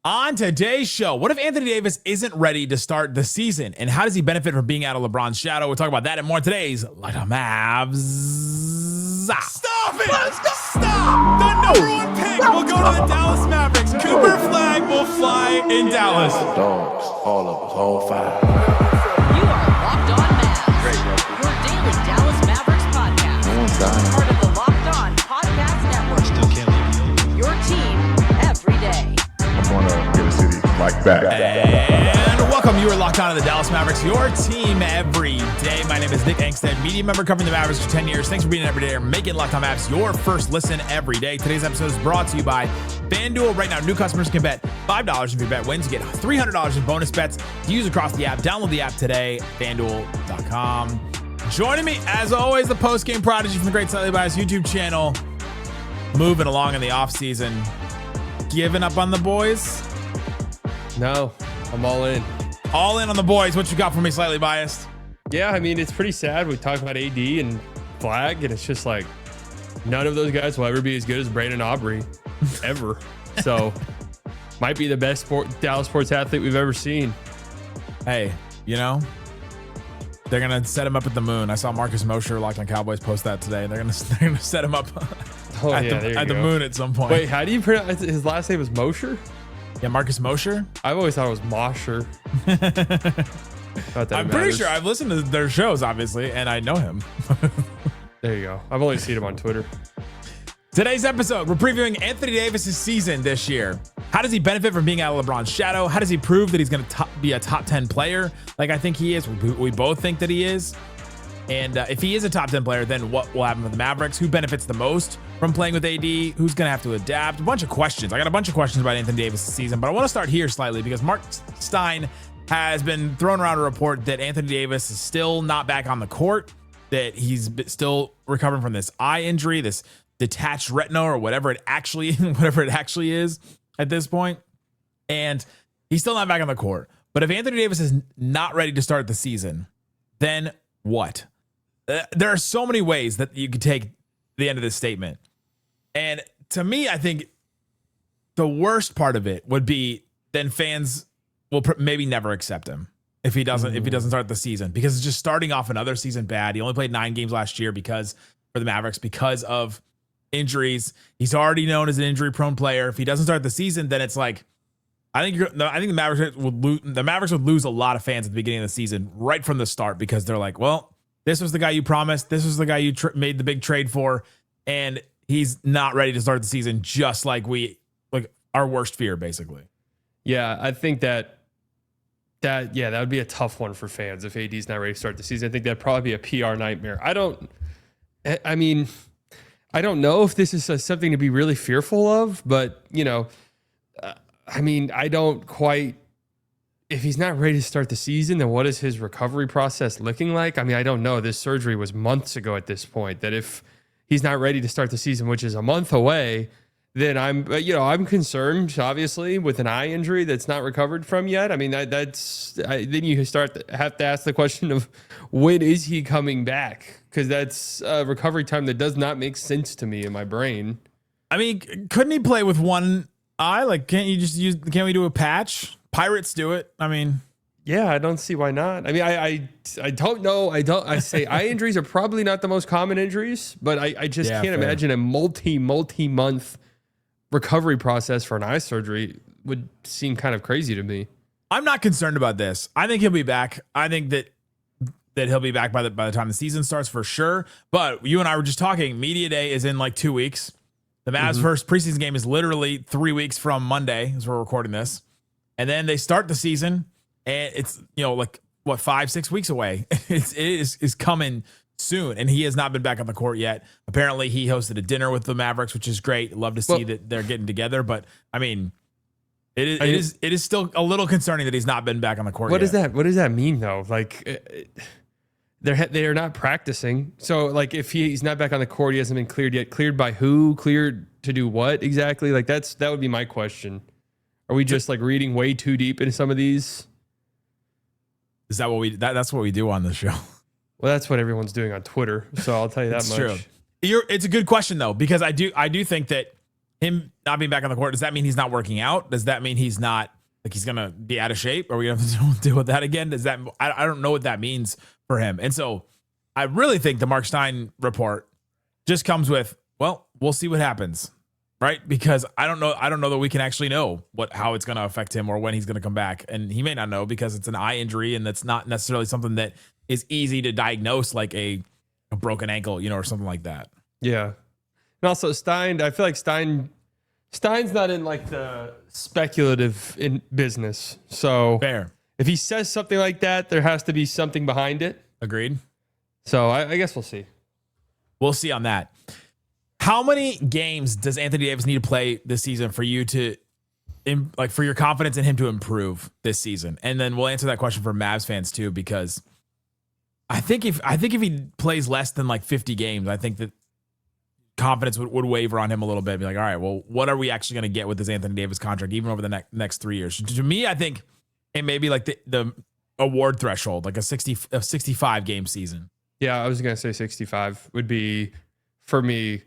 On today's show, what if Anthony Davis isn't ready to start the season? And how does he benefit from being out of LeBron's shadow? We'll talk about that and more in today's Like a Mavs. Stop it! Let's go! Stop! The number one pick will go to the Dallas Mavericks. Cooper Flagg will fly in Dallas. Dogs, all of us, all five. You are Locked On Mavs. Great, Your daily Dallas Mavericks podcast. No one's dying. Part of the Locked On Podcast Network. Still can't leave you. Your team every day. I'm gonna get a city like that. And welcome. You are locked on to the Dallas Mavericks, your team every day. My name is Nick Angstadt, media member covering the Mavericks for 10 years. Thanks for being every day, making Locked On Mavs your first listen every day. Today's episode is brought to you by FanDuel. Right now, new customers can bet $5 if your bet wins. You get $300 in bonus bets to use across the app. Download the app today, FanDuel.com. Joining me, as always, the post-game prodigy from the Great Slightly Biased YouTube channel. Moving along in the offseason. Giving up on the boys? No, I'm all in. All in on the boys. What you got for me, Slightly Biased? Yeah, I mean, it's pretty sad. We talk about AD and Flagg, and it's just like none of those guys will ever be as good as Brandon Aubrey, ever. So, might be the best Dallas sports athlete we've ever seen. Hey, you know, they're going to set him up at the moon. I saw Marcus Mosher, Locked On Cowboys, post that today. They're going to set him up at the moon at some point. Wait, how do you pronounce his last name? Was Mosher? Yeah, Marcus Mosher. I've always thought it was Mosher. I'm pretty sure I've listened to their shows, obviously, and I know him. There you go. I've only seen him on Twitter. Today's episode, we're previewing Anthony Davis' season this year. How does he benefit from being out of LeBron's shadow? How does he prove that he's going to be a top 10 player like I think he is? We both think that he is. And if he is a top 10 player, then what will happen with the Mavericks? Who benefits the most from playing with AD? Who's going to have to adapt? A bunch of questions. I got a bunch of questions about Anthony Davis' season, but I want to start here slightly because Mark Stein has been throwing around a report that Anthony Davis is still not back on the court, that he's still recovering from this eye injury, this detached retina or whatever it actually is at this point. And he's still not back on the court. But if Anthony Davis is not ready to start the season, then what? There are so many ways that you could take the end of this statement. And to me, I think the worst part of it would be then fans will maybe never accept him if he doesn't start the season, because it's just starting off another season bad. He only played 9 games last year for the Mavericks because of injuries. He's already known as an injury-prone player. If he doesn't start the season, then it's like I think the Mavericks would lose a lot of fans at the beginning of the season right from the start, because they're like, well, this was the guy you promised. This was the guy you made the big trade for, and he's not ready to start the season, just like our worst fear, basically. Yeah, I think that would be a tough one for fans if AD's not ready to start the season. I think that'd probably be a PR nightmare. I don't know if this is something to be really fearful of, but I don't quite. If he's not ready to start the season, then what is his recovery process looking like? I mean, I don't know. This surgery was months ago at this point. That if he's not ready to start the season, which is a month away, then I'm concerned, obviously, with an eye injury that's not recovered from yet. I mean, then you have to ask the question of when is he coming back? Because that's a recovery time that does not make sense to me in my brain. I mean, couldn't he play with one eye? Like, can't we do a patch? Pirates do it. I mean, yeah, I don't see why not. I mean, I don't know. I say eye injuries are probably not the most common injuries, but I just can't imagine a multi-month recovery process for an eye surgery would seem kind of crazy to me. I'm not concerned about this. I think he'll be back. I think that he'll be back by the time the season starts for sure. But you and I were just talking. Media day is in like 2 weeks. The Mavs' first preseason game is literally 3 weeks from Monday as we're recording this. And then they start the season, and it's 5-6 weeks away. It is coming soon, and he has not been back on the court yet. Apparently, he hosted a dinner with the Mavericks, which is great. Love to see that they're getting together, but I mean, it is still a little concerning that he's not been back on the court. What does that mean though? Like they are not practicing. So like if he's not back on the court, he hasn't been cleared yet. Cleared by who? Cleared to do what exactly? Like that would be my question. Are we just like reading way too deep into some of these? Is that that's what we do on the show? Well, that's what everyone's doing on Twitter. So I'll tell you that much. True. It's a good question though, because I do think that him not being back on the court, does that mean he's not working out? Does that mean he's not like he's gonna be out of shape? Are we gonna have to deal with that again? Does that I don't know what that means for him. And so I really think the Mark Stein report just comes with, well, we'll see what happens, right? Because I don't know that we can actually know how it's gonna affect him or when he's gonna come back. And he may not know because it's an eye injury and that's not necessarily something that is easy to diagnose, like a broken ankle, or something like that. Yeah. And also Stein, I feel like Stein's not in like the speculative in business. So Fair. If he says something like that, there has to be something behind it. Agreed. So I guess we'll see. We'll see on that. How many games does Anthony Davis need to play this season for you to, for your confidence in him to improve this season? And then we'll answer that question for Mavs fans too, because I think if he plays less than like 50 games, I think that confidence would waver on him a little bit. Be like, all right, well, what are we actually going to get with this Anthony Davis contract, even over the next 3 years? To me, I think it may be like the award threshold, like a 65 game season. Yeah, I was going to say 65 would be, for me,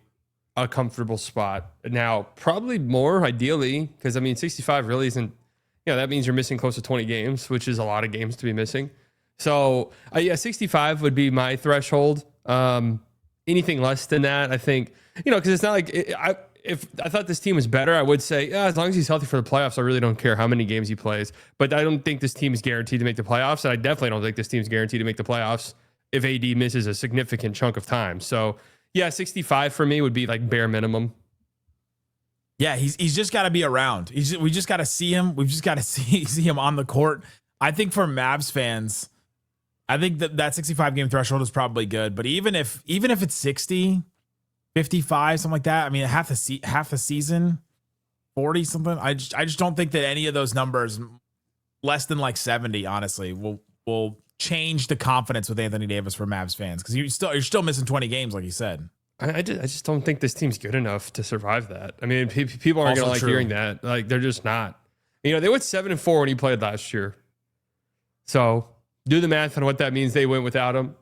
a comfortable spot. Now, probably more ideally, because 65 really isn't, that means you're missing close to 20 games, which is a lot of games to be missing. So, 65 would be my threshold. Anything less than that, I think, because it's not like if I thought this team was better, I would say, as long as he's healthy for the playoffs, I really don't care how many games he plays. But I don't think this team is guaranteed to make the playoffs. And I definitely don't think this team's guaranteed to make the playoffs if AD misses a significant chunk of time. So, 65 for me would be like bare minimum. Yeah, he's just got to be around. We just got to see him. We've just got to see him on the court. I think for Mavs fans, I think that 65 game threshold is probably good. But even if it's 60, 55, something like that, half a season, 40 something, I just don't think that any of those numbers less than like 70, honestly, will change the confidence with Anthony Davis for Mavs fans, because you're still missing 20 games, like you said. I just don't think this team's good enough to survive that. People aren't going to like hearing that. Like, they're just not. They went 7-4 when he played last year. So do the math on what that means. They went without him.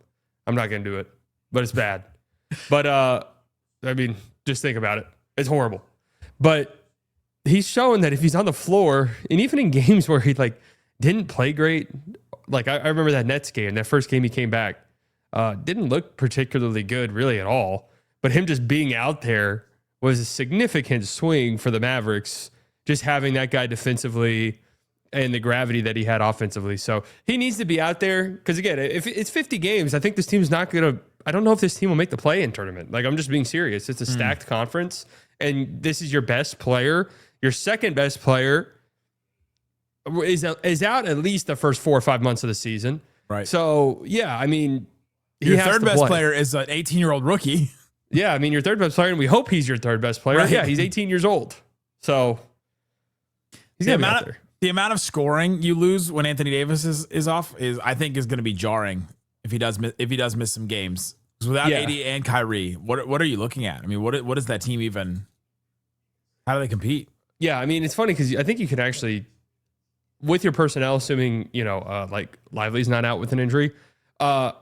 I'm not going to do it, but it's bad. But just think about it. It's horrible. But he's shown that if he's on the floor, and even in games where he didn't play great, like I remember that Nets game, that first game he came back, didn't look particularly good really at all. But him just being out there was a significant swing for the Mavericks, just having that guy defensively and the gravity that he had offensively. So he needs to be out there, because again, if it's 50 games, I think this team's not going to, I don't know if this team will make the play-in tournament. Like, I'm just being serious. It's a stacked conference, and this is your best player. Your second best player is out at least the first 4 or 5 months of the season. Right. So, yeah, your third best player is an 18-year-old rookie. Yeah, your third best player, and we hope he's your third best player. Right. Yeah, he's 18 years old. So he's going to be out there. The amount of scoring you lose when Anthony Davis is off I think is going to be jarring if he does miss some games. Because without AD and Kyrie, what are you looking at? What is that team even? How do they compete? Yeah, it's funny because I think you can actually, with your personnel, assuming like Lively's not out with an injury, I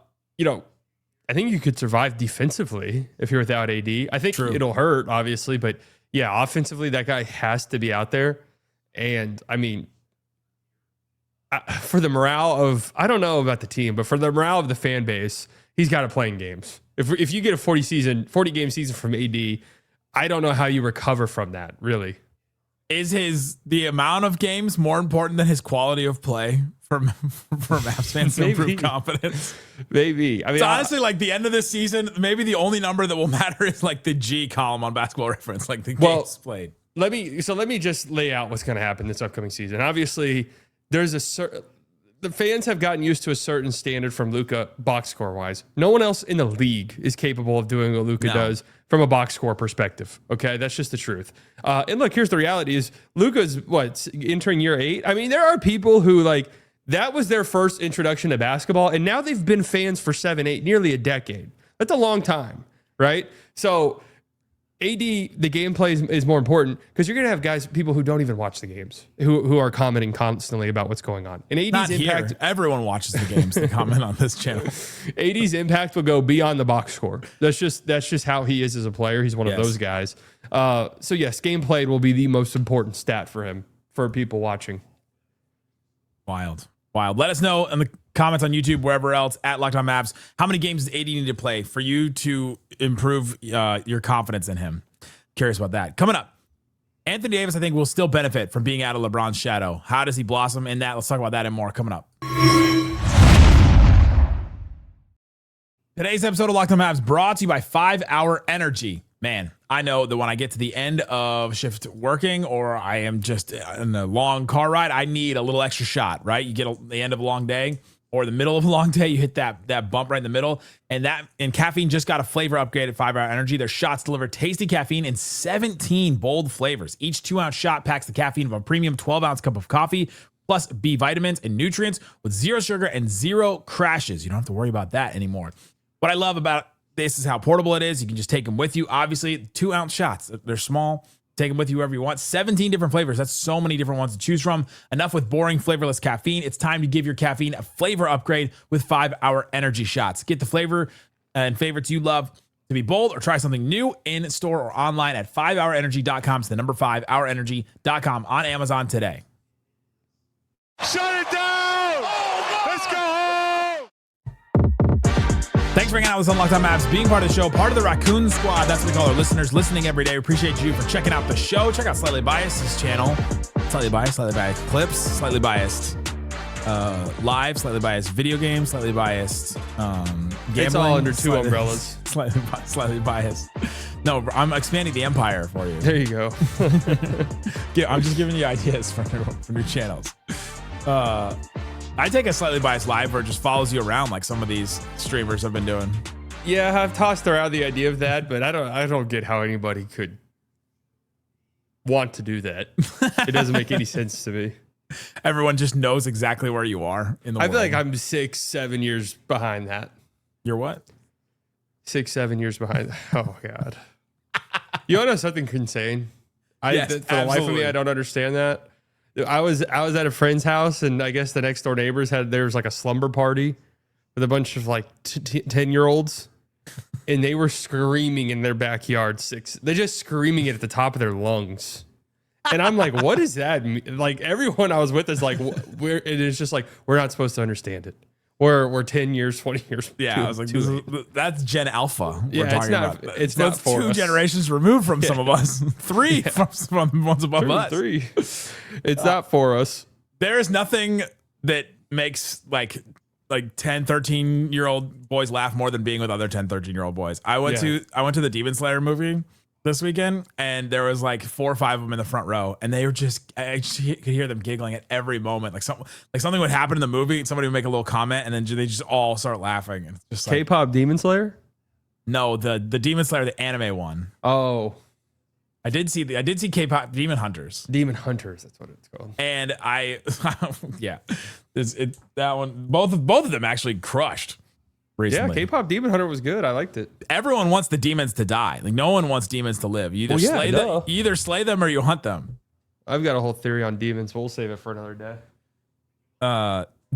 think you could survive defensively if you're without AD. I think it'll hurt, obviously, but yeah, offensively, that guy has to be out there. And for the morale of, I don't know about the team, but for the morale of the fan base, he's got to play in games. If you get a 40 game season from AD, I don't know how you recover from that, really. Is the amount of games more important than his quality of play for Mavs fans to improve confidence? Maybe. It's honestly like the end of this season, maybe the only number that will matter is like the G column on Basketball Reference, like the games played. Let me just lay out what's going to happen this upcoming season. Obviously, there's the fans have gotten used to a certain standard from Luka box score wise. No one else in the league is capable of doing what Luka does from a box score perspective. Okay, that's just the truth. And look, here's the reality: is Luka's entering year 8. There are people who that was their first introduction to basketball, and now they've been fans for 7, 8, nearly a decade. That's a long time, right? So AD, the gameplay is more important, because you're going to have people who don't even watch the games, who are commenting constantly about what's going on. And AD's impact, everyone watches the games. They comment on this channel. AD's impact will go beyond the box score. That's just how he is as a player. He's one of those guys. So yes, game played will be the most important stat for him, for people watching. Wild. Let us know in the comments on YouTube, wherever else, at Locked On Mavs, how many games does AD need to play for you to improve your confidence in him? Curious about that. Coming up, Anthony Davis, I think, will still benefit from being out of LeBron's shadow. How does he blossom in that? Let's talk about that and more coming up. Today's episode of Locked On Mavs brought to you by 5 Hour Energy. Man, I know that when I get to the end of shift working or I am just in a long car ride, I need a little extra shot, right? You get the end of a long day or the middle of a long day, you hit that bump right in the middle. And caffeine just got a flavor upgrade at 5 Hour Energy. Their shots deliver tasty caffeine in 17 bold flavors. Each 2-ounce shot packs the caffeine of a premium 12-ounce cup of coffee, plus B vitamins and nutrients with 0 sugar and 0 crashes. You don't have to worry about that anymore. What I love about this is how portable it is. You can just take them with you. Obviously, 2-ounce shots. They're small. Take them with you wherever you want. 17 different flavors. That's so many different ones to choose from. Enough with boring, flavorless caffeine. It's time to give your caffeine a flavor upgrade with 5 Hour Energy shots. Get the flavor and favorites you love to be bold or try something new in store or online at 5hourenergy.com. It's the number 5hourenergy.com on Amazon today. Shut it down! Let's go home! Thanks for hanging out with us on Locked On Mavs, being part of the show, part of the Raccoon Squad. That's what we call our listeners, listening every day. We appreciate you for checking out the show. Check out Slightly Biased's channel. Slightly Biased Clips, Slightly Biased Live, Slightly Biased Video Games, Slightly Biased Gambling. It's all under two umbrellas. Slightly Biased. No, I'm expanding the empire for you. There you go. I'm just giving you ideas for new channels. I take a Slightly Biased Live where it just follows you around like some of these streamers have been doing. Yeah, I've tossed around the idea of that, but I don't get how anybody could want to do that. It doesn't make any sense to me. Everyone just knows exactly where you are in the world. I feel like I'm 6-7 years behind that. You're what? 6-7 years behind that. Oh God. You want to know something insane? Yes, for the life of me, I don't understand that. I was at a friend's house, and I guess the next door neighbors there was like a slumber party with a bunch of like 10-year-olds, and they were screaming in their backyard. They're just screaming it at the top of their lungs. And I'm like, what does that mean? Like everyone I was with is like, it is just like, we're not supposed to understand it. We're 10 years, 20 years. Yeah, I was like, that's Gen Alpha. Yeah, it's not for two us. generations removed from some of us. 3 from the ones above us. 3. It's not for us. There is nothing that makes like 10, 13-year-old boys laugh more than being with other 10, 13-year-old boys. I went to the Demon Slayer movie this weekend, and there was like 4 or 5 of them in the front row, and they were I just could hear them giggling at every moment. Like something would happen in the movie, and somebody would make a little comment, and then they just all start laughing. And it's just like, K-pop Demon Slayer? No, the Demon Slayer, the anime one. Oh, I did see K-pop Demon Hunters. Demon Hunters, that's what it's called. And that one, both of them actually crushed recently. Yeah, K-pop Demon Hunter was good. I liked it. Everyone wants the demons to die. Like no one wants demons to live. You either slay them or you hunt them. I've got a whole theory on demons. We'll save it for another day.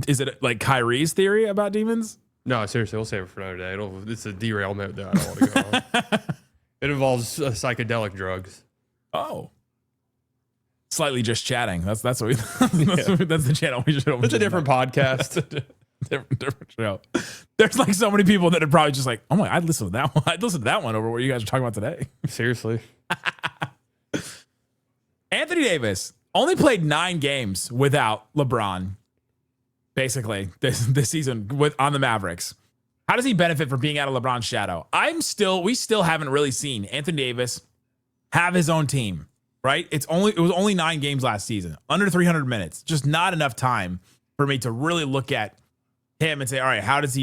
Is it like Kyrie's theory about demons? No, seriously, we'll save it for another day. It's a derailment that I don't want to go on. It involves psychedelic drugs. Oh. Slightly just chatting. That's what we. That's the channel we should. It's a different podcast. different show. There's like so many people that are probably just like, oh my, I'd listen to that one. I'd listen to that one over what you guys are talking about today. Seriously. Anthony Davis only played 9 games without LeBron. Basically, this season on the Mavericks. How does he benefit from being out of LeBron's shadow? We still haven't really seen Anthony Davis have his own team, right? It was only 9 games last season, under 300 minutes, just not enough time for me to really look at him and say, all right, how's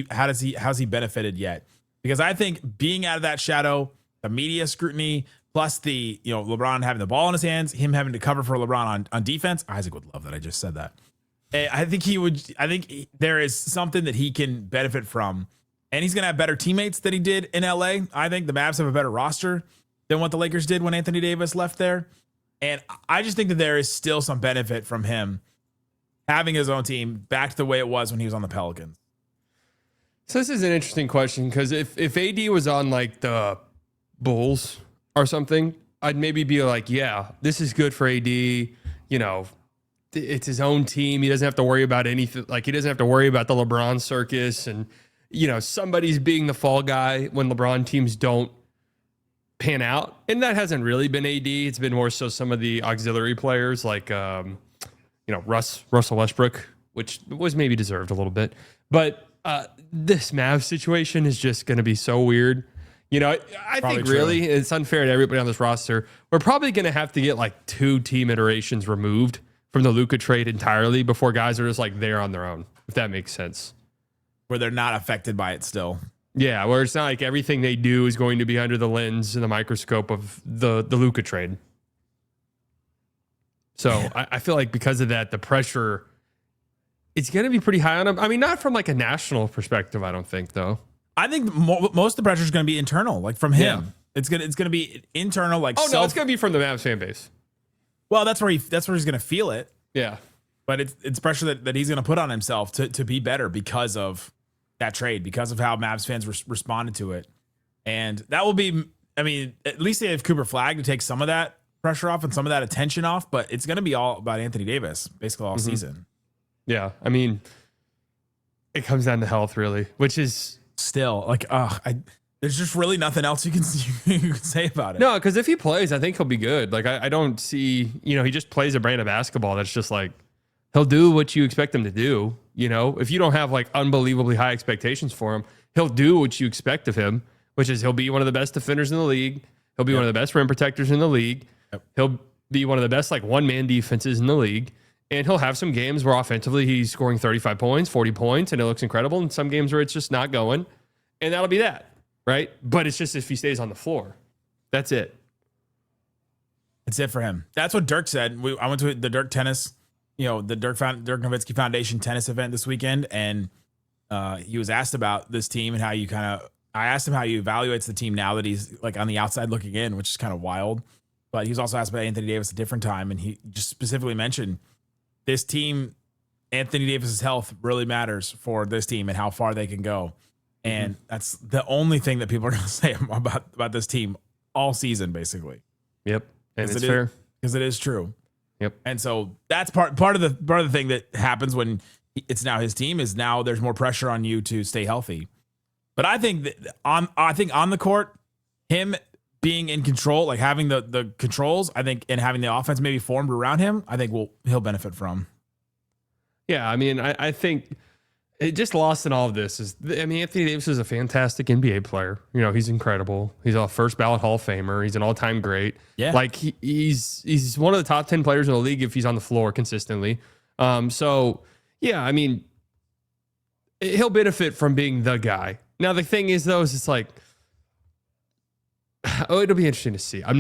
he benefited yet? Because I think being out of that shadow, the media scrutiny, plus the, LeBron having the ball in his hands, him having to cover for LeBron on defense. Isaac would love that I just said that. I think there is something that he can benefit from. And he's going to have better teammates than he did in LA. I think the Mavs have a better roster than what the Lakers did when Anthony Davis left there. And I just think that there is still some benefit from him having his own team back to the way it was when he was on the Pelicans. So this is an interesting question because if AD was on like the Bulls or something, I'd maybe be like, yeah, this is good for AD. You know, it's his own team. He doesn't have to worry about anything. Like, he doesn't have to worry about the LeBron circus. And, you know, somebody's being the fall guy when LeBron teams don't pan out. And that hasn't really been AD. It's been more so some of the auxiliary players like, you know, Russell Westbrook, which was maybe deserved a little bit. But this Mavs situation is just going to be so weird. You know, I think really it's unfair to everybody on this roster. We're probably going to have to get like 2 team iterations removed from the Luka trade entirely before guys are just like there on their own, if that makes sense. Where they're not affected by it still. Yeah, where it's not like everything they do is going to be under the lens and the microscope of the Luka trade. So I feel like because of that, the pressure, it's going to be pretty high on him. I mean, not from like a national perspective, I don't think, though. I think most of the pressure is going to be internal, like from him. Yeah. It's gonna be internal, like no, it's going to be from the Mavs fan base. Well, that's where he's going to feel it. Yeah, but it's pressure that he's going to put on himself to be better because of that trade, because of how Mavs fans responded to it, and that will be. I mean, at least they have Cooper Flagg to take some of that pressure off and some of that attention off, but it's going to be all about Anthony Davis basically all season. Yeah, I mean, it comes down to health, really, which is. Still, like, there's just really nothing else you can say about it. No, because if he plays, I think he'll be good. Like, I don't see, you know, he just plays a brand of basketball that's just like, he'll do what you expect him to do. You know, if you don't have like unbelievably high expectations for him, he'll do what you expect of him, which is he'll be one of the best defenders in the league. He'll be one of the best rim protectors in the league. He'll be one of the best like one-man defenses in the league. And he'll have some games where offensively he's scoring 35 points, 40 points, and it looks incredible. And some games where it's just not going. And that'll be that, right? But it's just if he stays on the floor. That's it. That's it for him. That's what Dirk said. I went to the Dirk tennis, you know, the Dirk Nowitzki Foundation tennis event this weekend. And he was asked about this team and how you I asked him how he evaluates the team now that he's like on the outside looking in, which is kind of wild. But he was also asked about Anthony Davis a different time. And he just specifically mentioned this team, Anthony Davis's health really matters for this team and how far they can go. And that's the only thing that people are going to say about this team all season, basically. Yep. And it's fair. Because it is true. Yep. And so that's part of the thing that happens when it's now his team is now there's more pressure on you to stay healthy. But I think that on the court, him being in control, like having the controls, I think, and having the offense maybe formed around him, I think he'll benefit from. Yeah, I mean, I think it just lost in all of this is, I mean, Anthony Davis is a fantastic NBA player. You know, he's incredible. He's a first ballot Hall of Famer. He's an all-time great. Yeah. Like he's one of the top 10 players in the league if he's on the floor consistently. So yeah, I mean, he'll benefit from being the guy. Now the thing is though, is it's like, it'll be interesting to see. I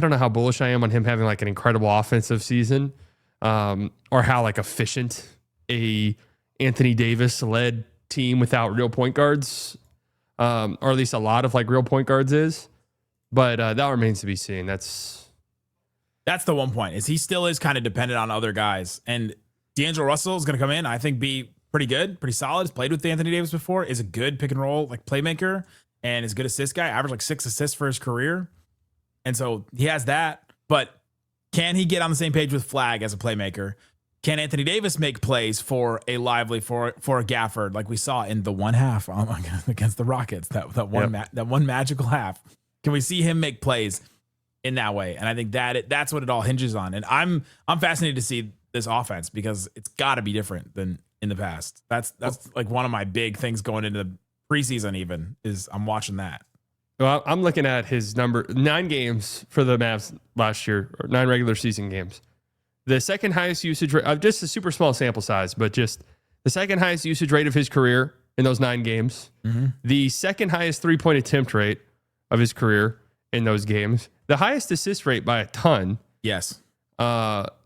don't know how bullish I am on him having like an incredible offensive season, or how like efficient a Anthony Davis led team without real point guards, or at least a lot of like real point guards is. But that remains to be seen. That's the one point is he still is kind of dependent on other guys. And D'Angelo Russell is going to come in, I think, be pretty good, pretty solid. He's played with Anthony Davis before, is a good pick and roll like playmaker. And is a good assist guy, averaged like 6 assists for his career. And so he has that. But can he get on the same page with Flagg as a playmaker? Can Anthony Davis make plays for a Lively, for a Gafford, like we saw in the one half against the Rockets, that one magical half? Can we see him make plays in that way? And I think that's what it all hinges on. And I'm fascinated to see this offense because it's got to be different than in the past. That's like one of my big things going into the preseason even is I'm watching that. Well, I'm looking at his number 9 games for the Mavs last year, or 9 regular season games. The second highest usage rate, just a super small sample size, but just the second highest usage rate of his career in those 9 games. Mm-hmm. The second highest 3-point attempt rate of his career in those games. The highest assist rate by a ton. Yes.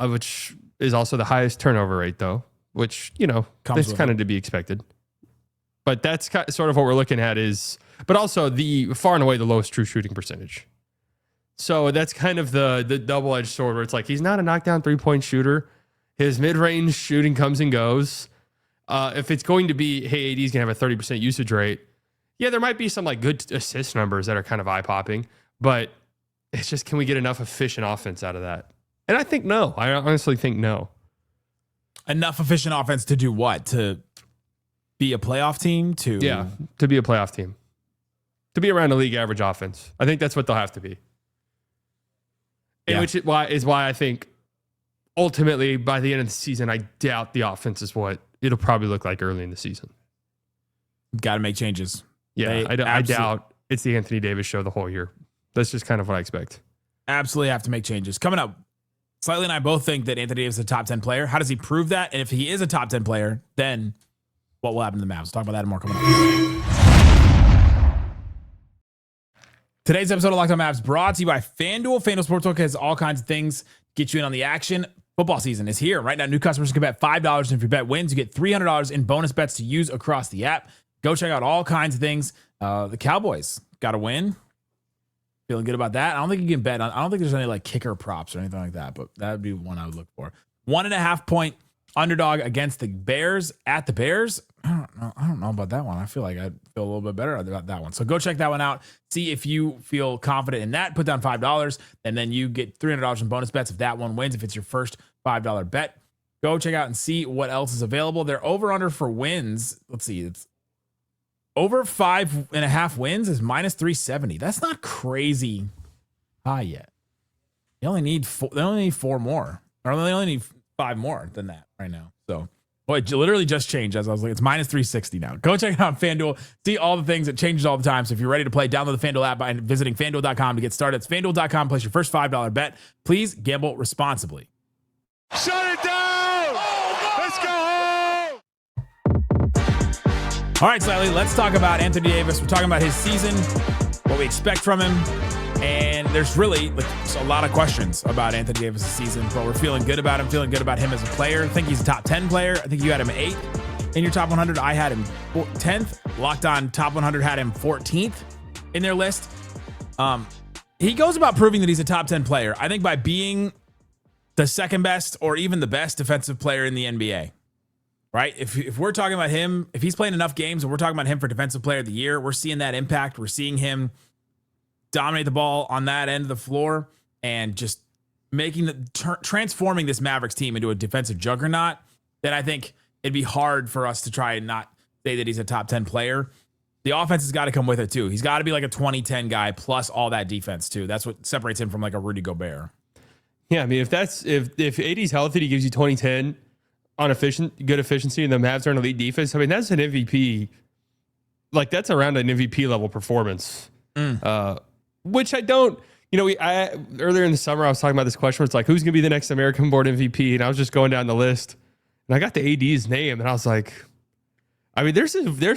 Which is also the highest turnover rate though, which, you know, that's kind of to be expected. But that's sort of what we're looking at but also the far and away the lowest true shooting percentage. So that's kind of the double-edged sword where it's like, he's not a knockdown 3-point shooter. His mid-range shooting comes and goes. If it's going to be, hey, AD's going to have a 30% usage rate. Yeah, there might be some like good assist numbers that are kind of eye-popping, but It's just, can we get enough efficient offense out of that? And I think no. I honestly think no. Enough efficient offense to do what? To be a playoff team? To be a playoff team. To be around a league average offense. I think that's what they'll have to be. And which is why I think ultimately by the end of the season, I doubt the offense is what it'll probably look like early in the season. Got to make changes. Yeah, I doubt it's the Anthony Davis show the whole year. That's just kind of what I expect. Absolutely have to make changes. Coming up, Slightly and I both think that Anthony Davis is a top 10 player. How does he prove that? And if he is a top 10 player, then what will happen to the Mavs? We'll talk about that and more coming up. Today's episode of Locked On Mavs brought to you by FanDuel. FanDuel Sportsbook has all kinds of things to get you in on the action. Football season is here. Right now, new customers can bet $5, and if your bet wins, you get $300 in bonus bets to use across the app. Go check out all kinds of things. The Cowboys got to win. Feeling good about that. I don't think you can bet on. I don't think there's any like kicker props or anything like that, but that would be one I would look for. 1.5 point underdog against the Bears at the Bears. I don't know about that one. I feel like I feel a little bit better about that one. So go check that one out. See if you feel confident in that. Put down $5, and then you get $300 in bonus bets if that one wins. If it's your first $5 bet, go check out and see what else is available. They're over under for wins. Let's see. It's over 5.5 wins is minus 370. That's not crazy high yet. They only need 4 more, or they only need 5 more than that right now. So, boy, it literally just changed as I was like, it's minus 360 now. Go check it out on FanDuel. See all the things. It changes all the time. So if you're ready to play, download the FanDuel app by visiting FanDuel.com to get started. It's FanDuel.com. Place your first $5 bet. Please gamble responsibly. Shut it down! Let's go home! All right, Slightly, let's talk about Anthony Davis. We're talking about his season, what we expect from him. And there's really a lot of questions about Anthony Davis' season, but we're feeling good about him, feeling good about him as a player. I think he's a top 10 player. I think you had him 8th in your top 100. I had him 10th. Locked On Top 100 had him 14th in their list. He goes about proving that he's a top 10 player, I think, by being the second best or even the best defensive player in the NBA. Right? If we're talking about him, if he's playing enough games and we're talking about him for defensive player of the year, we're seeing that impact. We're seeing him dominate the ball on that end of the floor and just making transforming this Mavericks team into a defensive juggernaut. Then I think it'd be hard for us to try and not say that he's a top 10 player. The offense has got to come with it too. He's got to be like a 20-10 guy plus all that defense too. That's what separates him from like a Rudy Gobert. Yeah, I mean, if AD's healthy, he gives you 20-10 on good efficiency, and the Mavs are an elite defense. I mean, that's an MVP. Like, that's around an MVP level performance. Which I don't, earlier in the summer, I was talking about this question where it's like, who's going to be the next American-born MVP? And I was just going down the list, and I got the AD's name, and I was like, I mean, there's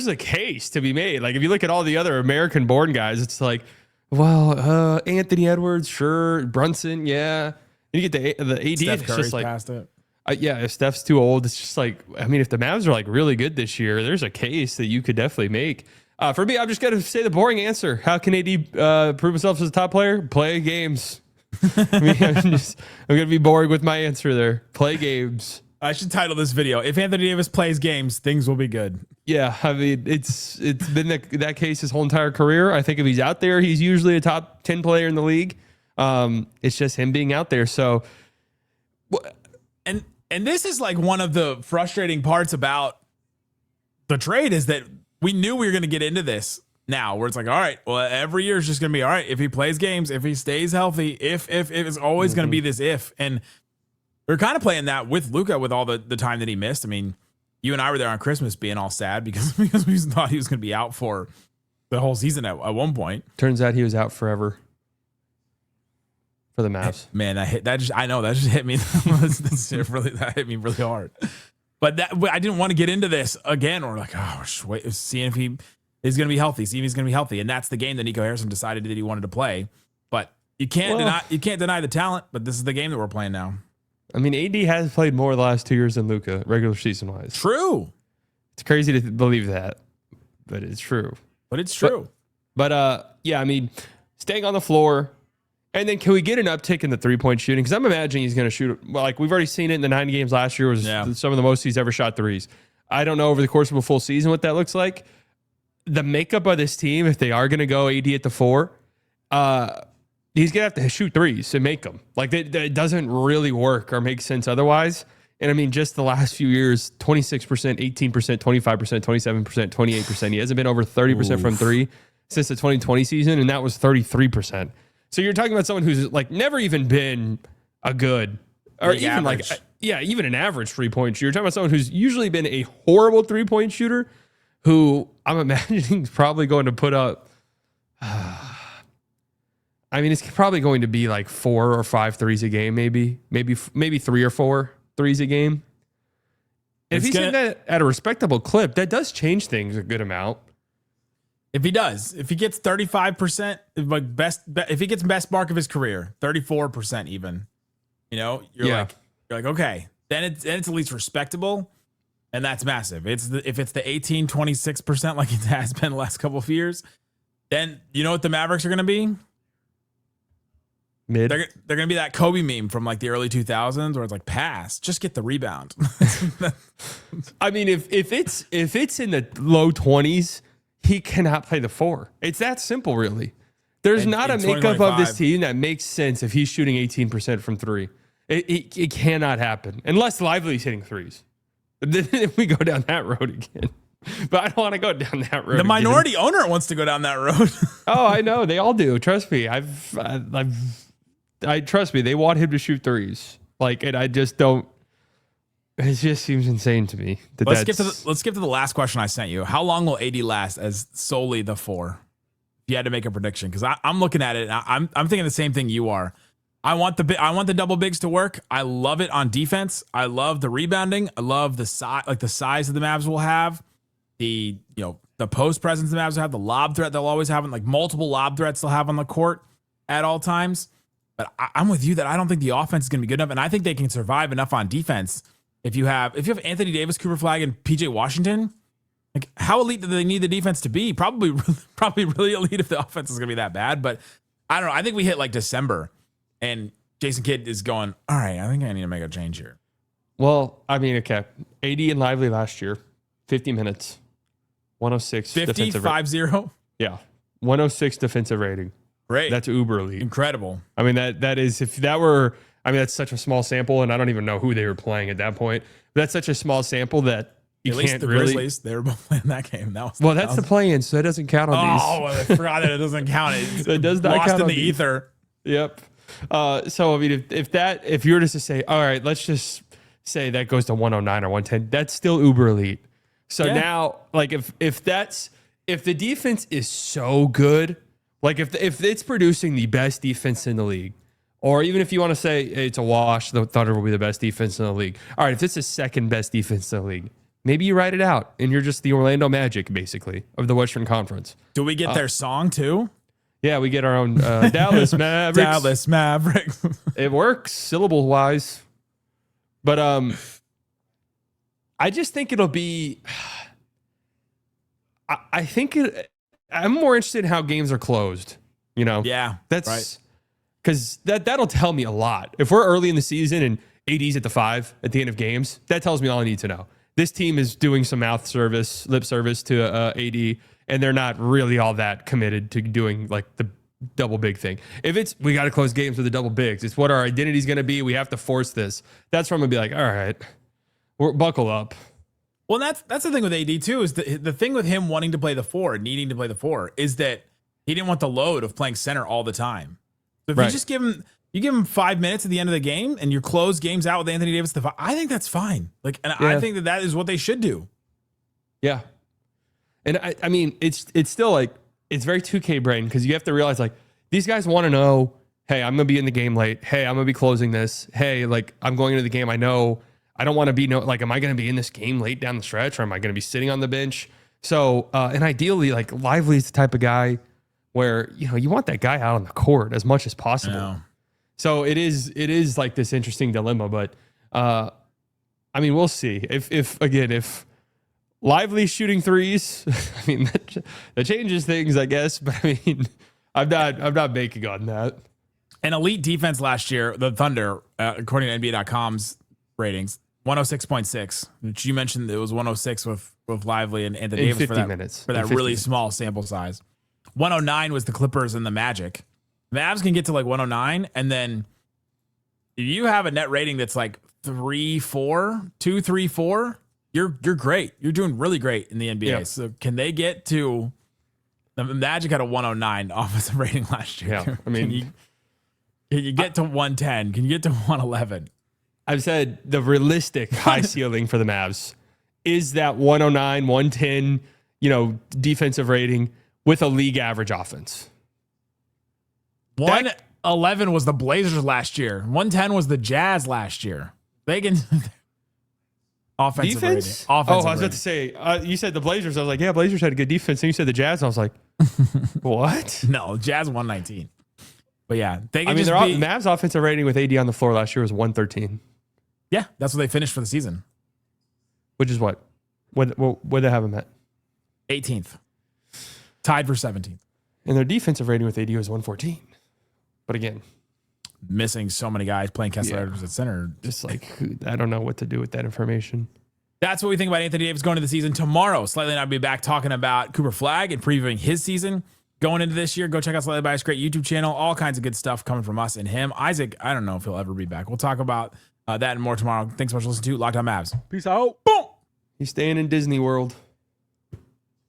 a case to be made. Like, if you look at all the other American-born guys, it's like, well, Anthony Edwards, sure, Brunson, yeah. And you get the AD, Steph it's Curry's just like, past it. If Steph's too old, it's just like, I mean, if the Mavs are like really good this year, there's a case that you could definitely make. For me, I'm just going to say the boring answer. How can AD prove himself as a top player? Play games. I mean, I'm going to be boring with my answer there. Play games. I should title this video, "If Anthony Davis plays games, things will be good." Yeah, I mean, it's been that case his whole entire career. I think if he's out there, he's usually a top 10 player in the league. It's just him being out there. So, and this is like one of the frustrating parts about the trade is that we knew we were going to get into this now, where it's like, all right, well, every year is just going to be all right. If he plays games, if he stays healthy, if it's always going to be this if. And we're kind of playing that with Luka with all the time that he missed. I mean, you and I were there on Christmas being all sad because we thought he was going to be out for the whole season at one point. Turns out he was out forever for the Mavs. Man, that just hit me. That hit me really hard. But I didn't want to get into this again. Or like, seeing if he is going to be healthy. See if he's going to be healthy. And that's the game that Nico Harrison decided that he wanted to play. But you can't deny the talent. But this is the game that we're playing now. I mean, AD has played more the last 2 years than Luka, regular season wise. True. It's crazy to believe that, but it's true. But it's true. But I mean, staying on the floor. And then can we get an uptick in the 3-point shooting? Because I'm imagining he's going to shoot. Well, like we've already seen it in the 9 games last year was some of the most he's ever shot threes. I don't know over the course of a full season what that looks like. The makeup of this team, if they are going to go AD at the 4, he's going to have to shoot threes and make them. Like, that doesn't really work or make sense otherwise. And I mean, just the last few years, 26%, 18%, 25%, 27%, 28%. He hasn't been over 30% from three since the 2020 season, and that was 33%. So you're talking about someone who's like never even been a good, or even average. Even an average 3-point shooter. You're talking about someone who's usually been a horrible 3-point shooter, who I'm imagining is probably going to put up, I mean, it's probably going to be like 4 or 5 threes a game, maybe 3 or 4 threes a game. And if he's hitting that at a respectable clip, that does change things a good amount. If he gets 35%, if he gets best mark of his career, 34% even, you're like, okay, then it's at least respectable. And that's massive. If it's the 18, 26% like it has been the last couple of years, then you know what the Mavericks are going to be? Mid. They're going to be that Kobe meme from like the early 2000s where it's like, pass, just get the rebound. I mean, if it's in the low 20s, he cannot play the 4. It's that simple, really. There's not a makeup of this team that makes sense if he's shooting 18% from 3. It cannot happen unless Lively's hitting threes. Then we go down that road again. But I don't want to go down that road. The minority owner wants to go down that road. Oh, I know. They all do. Trust me. Trust me. They want him to shoot threes. Like, and I just don't. It just seems insane to me. Let's skip to the last question I sent you. How long will AD last as solely the 4? If you had to make a prediction, because I'm looking at it, and I'm thinking the same thing you are. I want the double bigs to work. I love it on defense. I love the rebounding. I love the size, like the size that the Mavs will have. The post presence the Mavs will have. The lob threat they'll always have, and like multiple lob threats they'll have on the court at all times. But I'm with you that I don't think the offense is going to be good enough, and I think they can survive enough on defense. If you have Anthony Davis, Cooper Flagg, and PJ Washington, like how elite do they need the defense to be? Probably really elite if the offense is going to be that bad. But I don't know. I think we hit like December, and Jason Kidd is going, all right, I think I need to make a change here. Well, I mean, okay. AD and Lively last year, 50 minutes, 106 defensive 50. Yeah, 106 defensive rating. Great. That's uber elite. Incredible. I mean, that is, if that were, I mean, that's such a small sample, and I don't even know who they were playing at that point. But that's such a small sample that you at can't least the really. Grizzlies, they were both playing that game. That's the play-in, so that doesn't count on these. Oh, I forgot that it doesn't count. It does not lost count in on the these. ether. Yep. So I mean, if you were just to say, all right, let's just say that goes to 109 or 110, that's still uber elite. So now, like, if the defense is so good, like if it's producing the best defense in the league, or even if you want to say it's a wash, the Thunder will be the best defense in the league. All right, if it's the second best defense in the league, maybe you write it out and you're just the Orlando Magic, basically, of the Western Conference. Do we get their song too? Yeah, we get our own Dallas Mavericks. Dallas Mavericks. It works syllable wise, but I just think it'll be. I think I'm more interested in how games are closed. Yeah, that's right. Because that'll tell me a lot. If we're early in the season and AD's at the 5 at the end of games, that tells me all I need to know. This team is doing some lip service to AD, and they're not really all that committed to doing like the double big thing. If it's, we got to close games with the double bigs, it's what our identity is going to be. We have to force this. That's where I'm going to be like, all right, buckle up. Well, that's the thing with AD too, is the thing with him wanting to play the 4, needing to play the 4, is that he didn't want the load of playing center all the time. So if you just give him 5 minutes at the end of the game and you close games out with Anthony Davis, I think that's fine. Like, and I think that is what they should do. Yeah. And I mean, it's still like, it's very 2K brain, because you have to realize like these guys want to know, hey, I'm going to be in the game late. Hey, I'm going to be closing this. Hey, like I'm going into the game. I know I don't want to be like, am I going to be in this game late down the stretch, or am I going to be sitting on the bench? So, and ideally like Lively is the type of guy where, you want that guy out on the court as much as possible. So it is like this interesting dilemma, but I mean, we'll see. If Lively shooting threes, I mean, that changes things, I guess, but I mean, I'm not banking on that. An elite defense last year, the Thunder, according to NBA.com's ratings, 106.6, which you mentioned it was 106 with Lively and Anthony Davis for that minutes. For that really small sample size. 109 was the Clippers and the Magic. Mavs can get to like 109, and then if you have a net rating that's like 3-4, 2-3-4, you're great. You're doing really great in the NBA. Yeah. So can they get to the Magic had a 109 offensive rating last year? Yeah, I mean, can you get to 110? Can you get to 111? I've said the realistic high ceiling for the Mavs is that 109, 110, defensive rating with a league average offense. 111 was the Blazers last year. 110 was the Jazz last year. They can offensive Defense? rating. Offensive I was about to say, you said the Blazers. I was like, yeah, Blazers had a good defense. And you said the Jazz. I was like, what? No, Jazz 119. But yeah, they can Mavs offensive rating with AD on the floor last year was 113. Yeah, that's what they finished for the season. Which is what? What they have them at? 18th. Tied for 17th. And their defensive rating with AD was 114. But again, missing so many guys playing Kessler at center. Just like, I don't know what to do with that information. That's what we think about Anthony Davis going into the season. Tomorrow, Slightly and I'll be back talking about Cooper Flagg and previewing his season going into this year. Go check out Slightly Biased, great YouTube channel. All kinds of good stuff coming from us and him. Isaac, I don't know if he'll ever be back. We'll talk about that and more tomorrow. Thanks so much for listening to Locked On Mavs. Peace out. Boom. He's staying in Disney World.